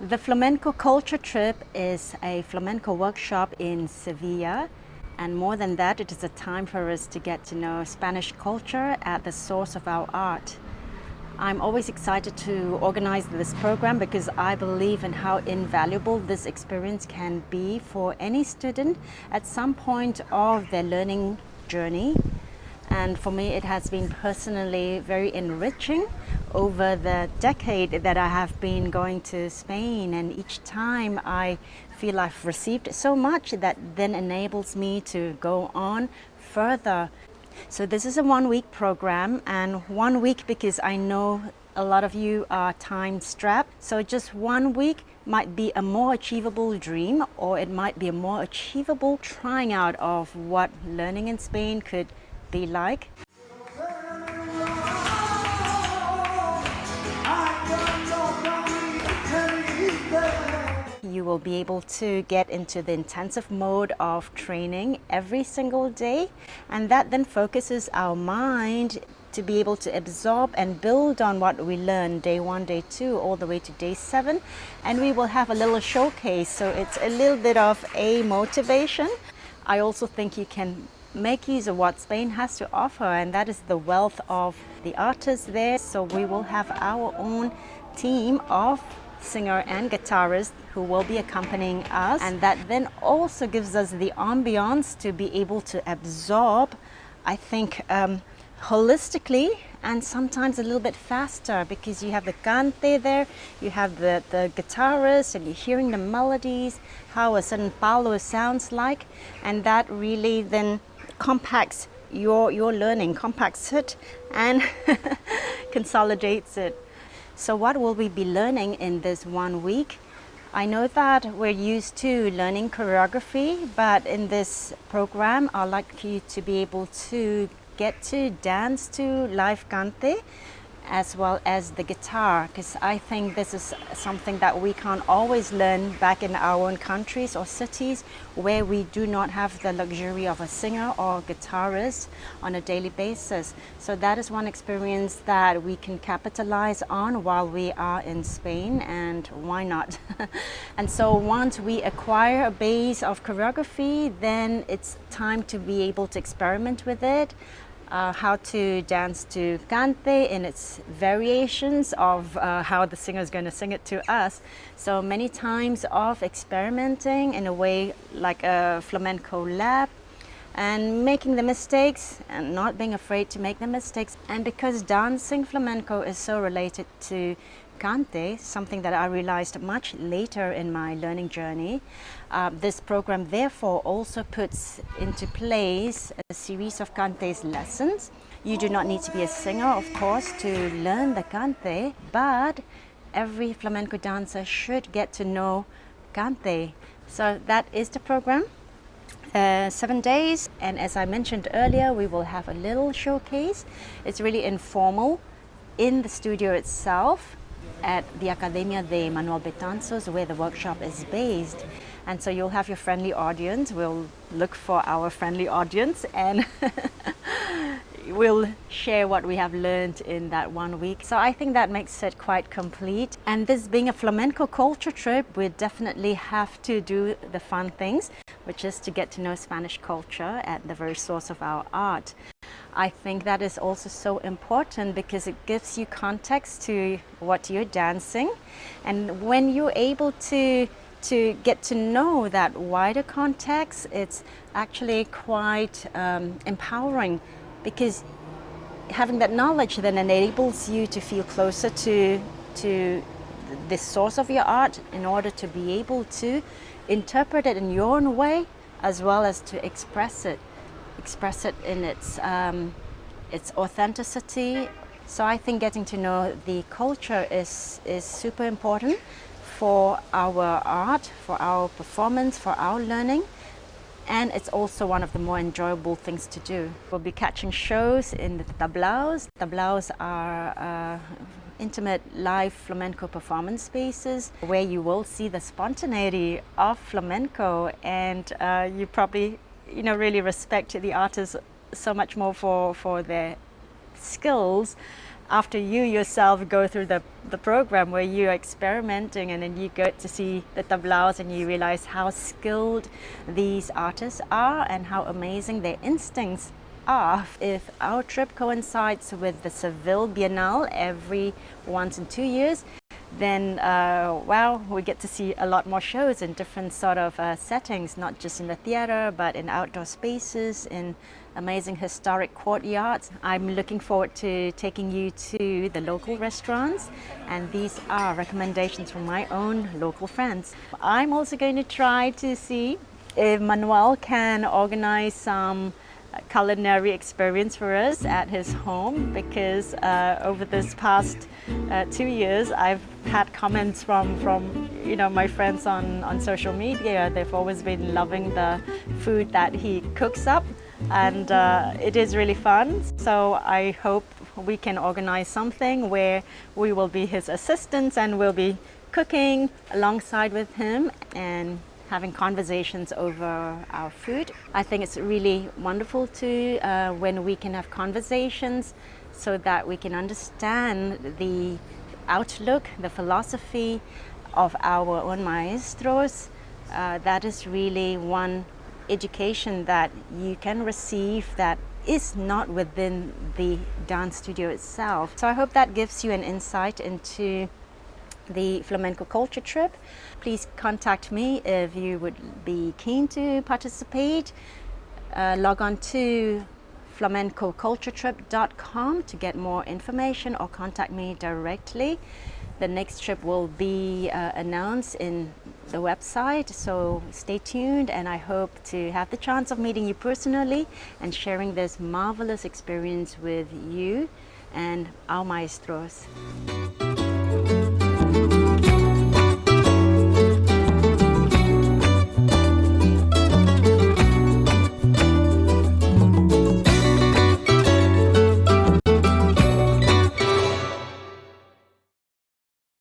The Flamenco Culture Trip is a flamenco workshop in Seville, and more than that, it is a time for us to get to know Spanish culture at the source of our art. I'm always excited to organize this program because I believe in how invaluable this experience can be for any student at some point of their learning journey. And for me, it has been personally very enriching over the decade that I have been going to Spain, and each time I feel I've received so much that then enables me to go on further. So this is a 1-week program, and 1 week because I know a lot of you are time strapped, so just 1 week might be a more achievable dream, or it might be a more achievable trying out of what learning in Spain could be like. You will be able to get into the intensive mode of training every single day, and that then focuses our mind to be able to absorb and build on what we learn day 1, day 2, all the way to day 7. And we will have a little showcase, so it's a little bit of a motivation. I also think you can make use of what Spain has to offer, and that is the wealth of the artists there. So we will have our own team of singer and guitarist who will be accompanying us, and that then also gives us the ambiance to be able to absorb, I think, holistically, and sometimes a little bit faster, because you have the cante there, you have the guitarist, and you're hearing the melodies, how a certain palo sounds like, and that really then compacts your learning, compacts it and consolidates it. So what will we be learning in this 1 week? I know that we're used to learning choreography, but in this program I'd like you to be able to get to dance to live cante as well as the guitar, because I think this is something that we can't always learn back in our own countries or cities where we do not have the luxury of a singer or guitarist on a daily basis. So that is one experience that we can capitalize on while we are in Spain, and why not? And so once we acquire a base of choreography, then it's time to be able to experiment with it. How to dance to cante in its variations of how the singer is going to sing it to us. So many times of experimenting in a way like a flamenco lab, and making the mistakes and not being afraid to make the mistakes. And because dancing flamenco is so related to cante, something that I realized much later in my learning journey, this program therefore also puts into place a series of cantes lessons. You do not need to be a singer, of course, to learn the cante, but every flamenco dancer should get to know cante. So that is the program. 7 days, and as I mentioned earlier, we will have a little showcase. It's really informal in the studio itself at the Academia de Manuel Betanzos, where the workshop is based. And so you'll have your friendly audience. We'll look for our friendly audience, and we'll share what we have learned in that 1 week. So I think that makes it quite complete. And this being a flamenco culture trip, we definitely have to do the fun things, which is to get to know Spanish culture at the very source of our art. I think that is also so important because it gives you context to what you're dancing. And when you're able to get to know that wider context, it's actually quite empowering, because having that knowledge then enables you to feel closer to the source of your art in order to be able to interpret it in your own way, as well as to express it in its authenticity. So I think getting to know the culture is super important for our art, for our performance, for our learning, and it's also one of the more enjoyable things to do. We'll be catching shows in the tablaos. Tablaos are intimate live flamenco performance spaces where you will see the spontaneity of flamenco, and you probably really respect the artists so much more for their skills after you yourself go through the program where you're experimenting, and then you get to see the tablaos and you realize how skilled these artists are and how amazing their instincts are. If our trip coincides with the Seville Biennale every once in 2 years, then well, we get to see a lot more shows in different sort of settings, not just in the theater, but in outdoor spaces, in amazing historic courtyards. I'm looking forward to taking you to the local restaurants, and these are recommendations from my own local friends. I'm also going to try to see if Manuel can organize some culinary experience for us at his home, because over this past 2 years I've had comments from my friends on social media. They've always been loving the food that he cooks up, and it is really fun. So I hope we can organize something where we will be his assistants and we'll be cooking alongside with him and having conversations over our food. I think it's really wonderful too when we can have conversations so that we can understand the outlook, the philosophy of our own maestros. That is really one education that you can receive that is not within the dance studio itself. So I hope that gives you an insight into the flamenco culture trip. Please contact me if you would be keen to participate. Log on to flamencoculturetrip.com to get more information, or contact me directly. The next trip will be announced in the website, so stay tuned, and I hope to have the chance of meeting you personally and sharing this marvelous experience with you and our maestros.